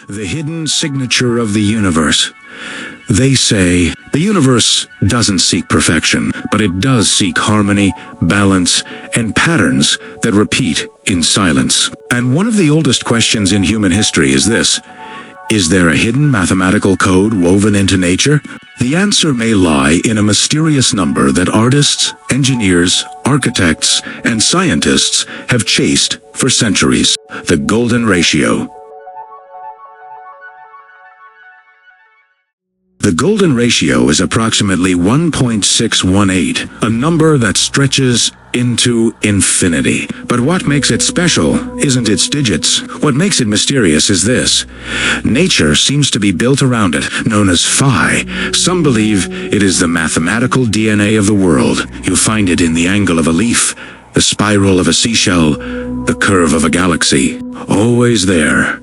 the hidden signature of the universe. They say the universe doesn't seek perfection, but it does seek harmony, balance, and patterns that repeat in silence. And one of the oldest questions in human history is this: is there a hidden mathematical code woven into nature? The answer may lie in a mysterious number that artists, engineers, architects, and scientists have chased for centuries: the golden ratio. The golden ratio is approximately 1.618, a number that stretches into infinity. But what makes it special isn't its digits. What makes it mysterious is this: nature seems to be built around it, known as phi. Some believe it is the mathematical DNA of the world. You find it in the angle of a leaf, the spiral of a seashell, the curve of a galaxy. Always there,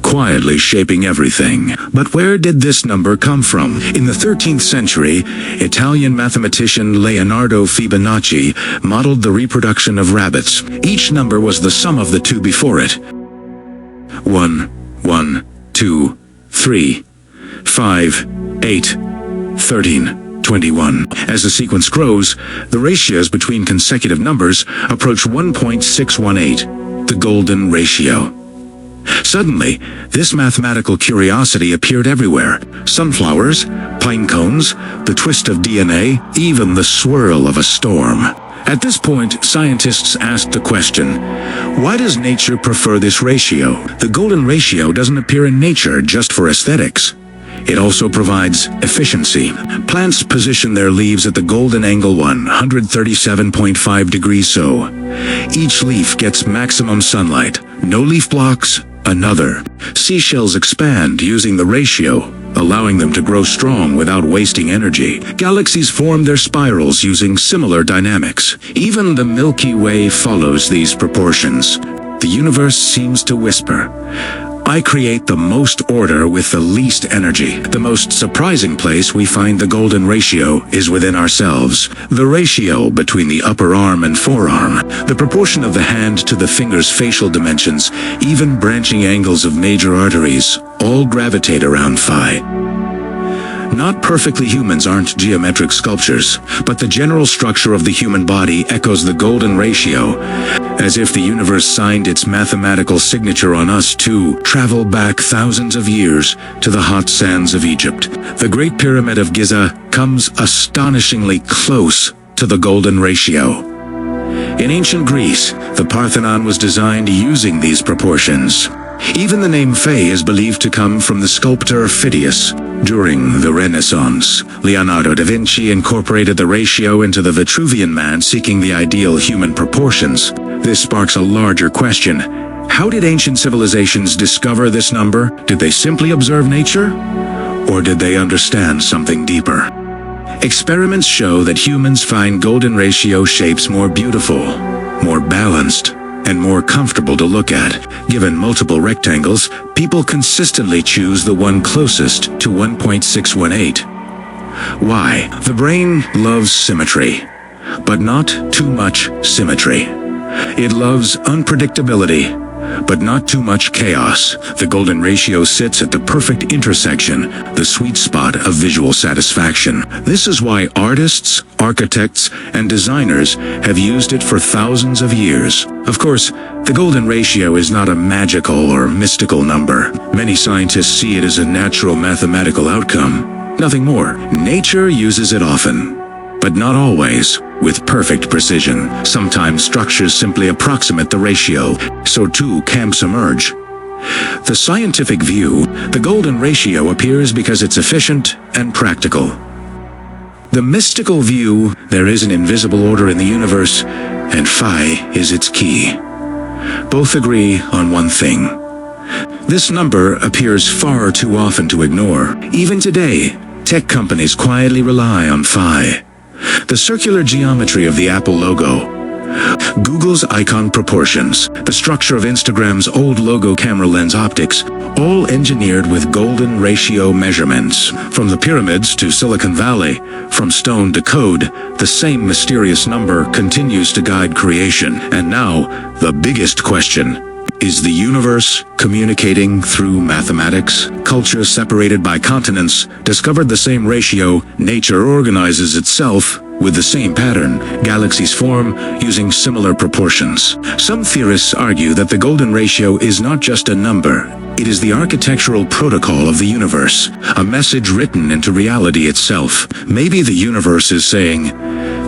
quietly shaping everything. But where did this number come from? In the 13th century, Italian mathematician Leonardo Fibonacci modeled the reproduction of rabbits. Each number was the sum of the two before it. 1, 1, 2, 3, 5, 8, 13, 21. As the sequence grows, the ratios between consecutive numbers approach 1.618, the golden ratio. Suddenly, this mathematical curiosity appeared everywhere: sunflowers, pine cones, the twist of DNA, even the swirl of a storm. At this point, scientists asked the question: why does nature prefer this ratio? The golden ratio doesn't appear in nature just for aesthetics. It also provides efficiency. Plants position their leaves at the golden angle 137.5 degrees so. Each leaf gets maximum sunlight. No leaf blocks, another. Seashells expand using the ratio, allowing them to grow strong without wasting energy. Galaxies form their spirals using similar dynamics. Even the Milky Way follows these proportions. The universe seems to whisper, I create the most order with the least energy. The most surprising place we find the golden ratio is within ourselves. The ratio between the upper arm and forearm, the proportion of the hand to the finger's facial dimensions, even branching angles of major arteries, all gravitate around phi. Not perfectly humans aren't geometric sculptures, but the general structure of the human body echoes the golden ratio, as if the universe signed its mathematical signature on us to travel back thousands of years to the hot sands of Egypt. The Great Pyramid of Giza comes astonishingly close to the golden ratio. In ancient Greece, the Parthenon was designed using these proportions. Even the name Phi is believed to come from the sculptor Phidias. During the Renaissance, Leonardo da Vinci incorporated the ratio into the Vitruvian Man, seeking the ideal human proportions. This sparks a larger question. How did ancient civilizations discover this number? Did they simply observe nature? Or did they understand something deeper? Experiments show that humans find golden ratio shapes more beautiful, more balanced, and more comfortable to look at. Given multiple rectangles, people consistently choose the one closest to 1.618. Why? The brain loves symmetry, but not too much symmetry. It loves unpredictability, but not too much chaos. The golden ratio sits at the perfect intersection, the sweet spot of visual satisfaction. This is why artists, architects, and designers have used it for thousands of years. Of course, the golden ratio is not a magical or mystical number. Many scientists see it as a natural mathematical outcome. Nothing more. Nature uses it often, but not always with perfect precision. Sometimes structures simply approximate the ratio, so too camps emerge. The scientific view, the golden ratio appears because it's efficient and practical. The mystical view, there is an invisible order in the universe, and phi is its key. Both agree on one thing. This number appears far too often to ignore. Even today, tech companies quietly rely on phi. The circular geometry of the Apple logo, Google's icon proportions, the structure of Instagram's old logo camera lens optics, all engineered with golden ratio measurements. From the pyramids to Silicon Valley, from stone to code, the same mysterious number continues to guide creation. And now, the biggest question: Is the universe communicating through mathematics? Cultures separated by continents discovered the same ratio. Nature organizes itself with the same pattern. Galaxies form using similar proportions. Some theorists argue that the golden ratio is not just a number. It is the architectural protocol of the universe, a message written into reality itself. Maybe the universe is saying,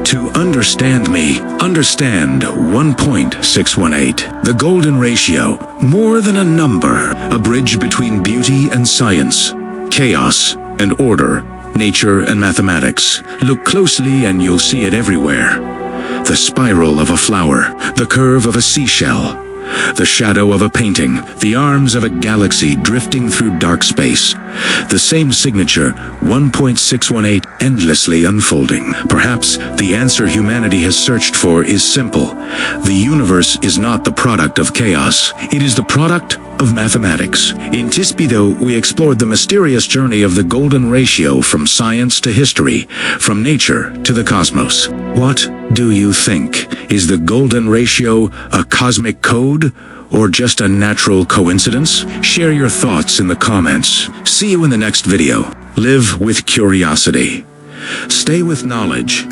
to understand me, understand 1.618. The golden ratio, more than a number, a bridge between beauty and science, chaos and order, nature and mathematics. Look closely and you'll see it everywhere. The spiral of a flower, the curve of a seashell, the shadow of a painting, the arms of a galaxy drifting through dark space. The same signature, 1.618, endlessly unfolding. Perhaps the answer humanity has searched for is simple. The universe is not the product of chaos. It is the product of mathematics. In Tispido, we explored the mysterious journey of the golden ratio from science to history, from nature to the cosmos. What do you think? Is the golden ratio a cosmic code or just a natural coincidence? Share your thoughts in the comments. See you in the next video. Live with curiosity. Stay with knowledge.